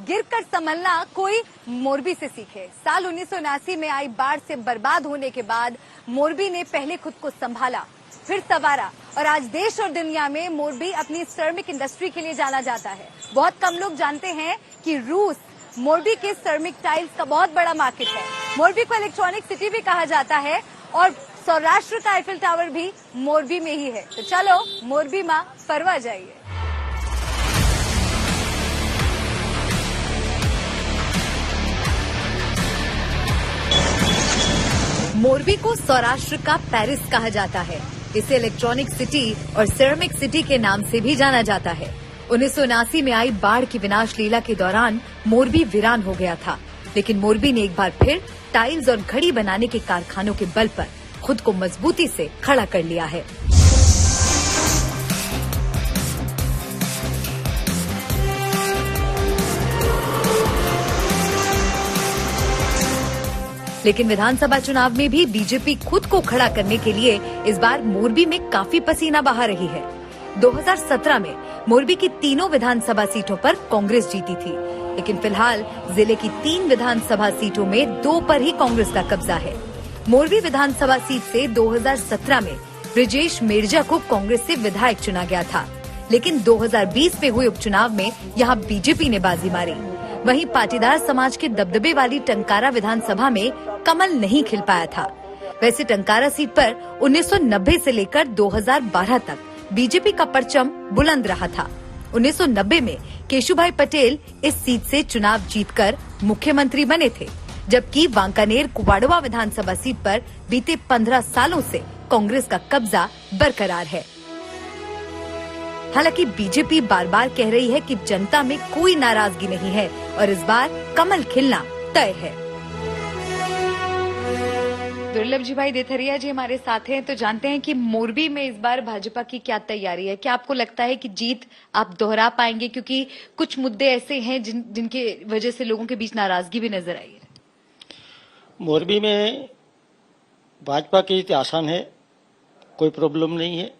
गिरकर संभलना कोई मोरबी से सीखे। साल 1979 में आई बाढ़ से बर्बाद होने के बाद मोरबी ने पहले खुद को संभाला, फिर संवारा और आज देश और दुनिया में मोरबी अपनी सिरेमिक इंडस्ट्री के लिए जाना जाता है। बहुत कम लोग जानते हैं कि रूस मोरबी के सिरेमिक टाइल्स का बहुत बड़ा मार्केट है। मोरबी को इलेक्ट्रॉनिक सिटी भी कहा जाता है और सौराष्ट्र का आईफिल टावर भी मोरबी में ही है। तो चलो मोरबी मां परवा जाइए। मोरबी को सौराष्ट्र का पेरिस कहा जाता है। इसे इलेक्ट्रॉनिक सिटी और सिरेमिक सिटी के नाम से भी जाना जाता है। 1979 में आई बाढ़ की विनाश लीला के दौरान मोरबी वीरान हो गया था, लेकिन मोरबी ने एक बार फिर टाइल्स और घड़ी बनाने के कारखानों के बल पर खुद को मजबूती से खड़ा कर लिया है। लेकिन विधानसभा चुनाव में भी बीजेपी खुद को खड़ा करने के लिए इस बार मोरबी में काफी पसीना बहा रही है। 2017 में मोरबी की तीनों विधानसभा सीटों पर कांग्रेस जीती थी, लेकिन फिलहाल जिले की 3 विधानसभा सीटों में 2 पर ही कांग्रेस का कब्जा है। मोरबी विधानसभा सीट से 2017 में ब्रिजेश मेरजा को कांग्रेस से विधायक चुना गया था, लेकिन 2020 में हुए उपचुनाव में यहां बीजेपी ने बाजी मारी। वहीं पाटीदार समाज के दबदबे वाली टंकारा विधानसभा में कमल नहीं खिल पाया था। वैसे टंकारा सीट पर 1990 से लेकर 2012 तक बीजेपी का परचम बुलंद रहा था। 1990 में केशुभाई पटेल इस सीट से चुनाव जीतकर मुख्यमंत्री बने थे, जबकि वांकानेर कुवाड़वा विधानसभा सीट पर बीते 15 सालों से कांग्रेस का कब्जा बरकरार है। हालांकि बीजेपी बार बार कह रही है कि जनता में कोई नाराजगी नहीं है और इस बार कमल खिलना तय है। दुर्लभ जी भाई देथरिया जी हमारे साथ हैं, तो जानते हैं कि मोरबी में इस बार भाजपा की क्या तैयारी है। क्या आपको लगता है कि जीत आप दोहरा पाएंगे, क्योंकि कुछ मुद्दे ऐसे हैं जिनके वजह से लोगों के बीच नाराजगी भी नजर आई है। मोरबी में भाजपा की जीत आसान है, कोई प्रॉब्लम नहीं है।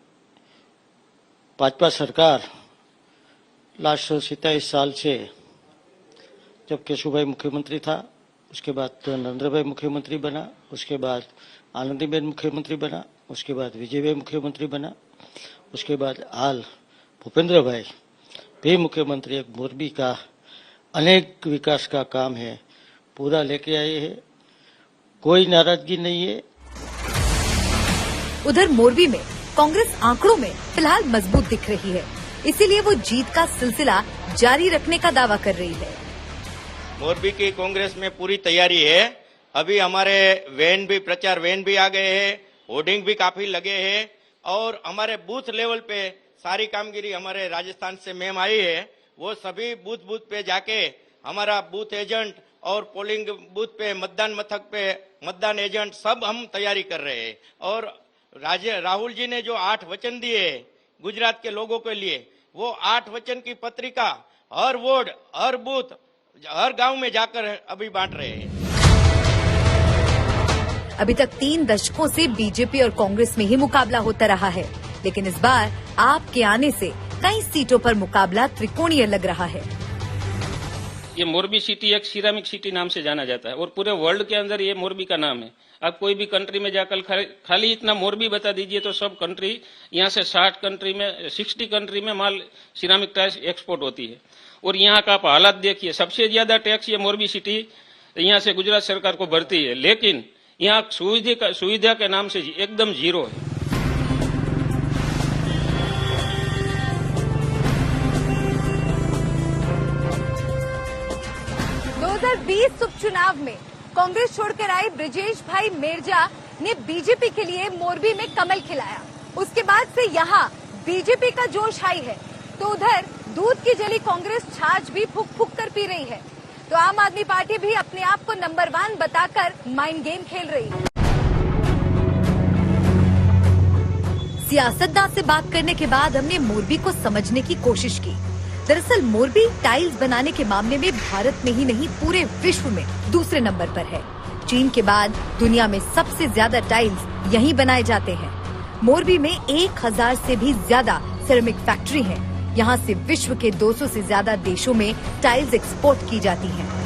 भाजपा सरकार लास्ट 27 साल से, जब केशुभाई मुख्यमंत्री था, उसके बाद नरेंद्र भाई मुख्यमंत्री बना, उसके बाद आनंदीबेन मुख्यमंत्री बना, उसके बाद विजय भाई मुख्यमंत्री बना, उसके बाद हाल भूपेंद्र भाई भी मुख्यमंत्री। एक मोरबी का अनेक विकास का काम है, पूरा लेके आए हैं, कोई नाराजगी नहीं है। उधर मोरबी में कांग्रेस आंकड़ों में फिलहाल मजबूत दिख रही है, इसीलिए वो जीत का सिलसिला जारी रखने का दावा कर रही है। मोरबी की कांग्रेस में पूरी तैयारी है। अभी हमारे प्रचार वैन भी आ गए हैं, होर्डिंग भी काफी लगे हैं और हमारे बूथ लेवल पे सारी कामगिरी हमारे राजस्थान से मैम आई है। वो सभी बूथ पे जाके हमारा बूथ एजेंट और पोलिंग बूथ पे, मतदान मथक पे मतदान एजेंट सब हम तैयारी कर रहे हैं। और राहुल जी ने जो 8 वचन दिए गुजरात के लोगों के लिए, वो 8 वचन की पत्रिका हर वार्ड, हर बूथ, हर गांव में जाकर अभी बांट रहे हैं। अभी तक 3 दशकों से बीजेपी और कांग्रेस में ही मुकाबला होता रहा है, लेकिन इस बार आप के आने से कई सीटों पर मुकाबला त्रिकोणीय लग रहा है। ये मोरबी सिटी एक सिरेमिक सिटी नाम से जाना जाता है और पूरे वर्ल्ड के अंदर ये मोरबी का नाम है। आप कोई भी कंट्री में जाकर खाली इतना मोरबी बता दीजिए तो सब कंट्री, यहाँ से 60 कंट्री में माल सिरेमिक टाइल्स एक्सपोर्ट होती है। और यहाँ का आप हालात देखिए, सबसे ज्यादा टैक्स ये मोरबी सिटी यहाँ से गुजरात सरकार को भरती है, लेकिन यहाँ सुविधा के नाम से एकदम जीरो है। उपचुनाव में कांग्रेस छोड़कर आए ब्रिजेश भाई मेरजा ने बीजेपी के लिए मोरबी में कमल खिलाया। उसके बाद से यहाँ बीजेपी का जोश हाई है, तो उधर दूध की जली कांग्रेस छाछ भी फूक फूक कर पी रही है। तो आम आदमी पार्टी भी अपने आप को नंबर 1 बताकर माइंड गेम खेल रही है। सियासतदान से बात करने के बाद हमने मोरबी को समझने की कोशिश की। दरअसल मोरबी टाइल्स बनाने के मामले में भारत में ही नहीं पूरे विश्व में दूसरे नंबर पर है। चीन के बाद दुनिया में सबसे ज्यादा टाइल्स यहीं बनाए जाते हैं। मोरबी में 1000 से भी ज्यादा सिरेमिक फैक्ट्री है। यहाँ से विश्व के 200 से ज्यादा देशों में टाइल्स एक्सपोर्ट की जाती हैं।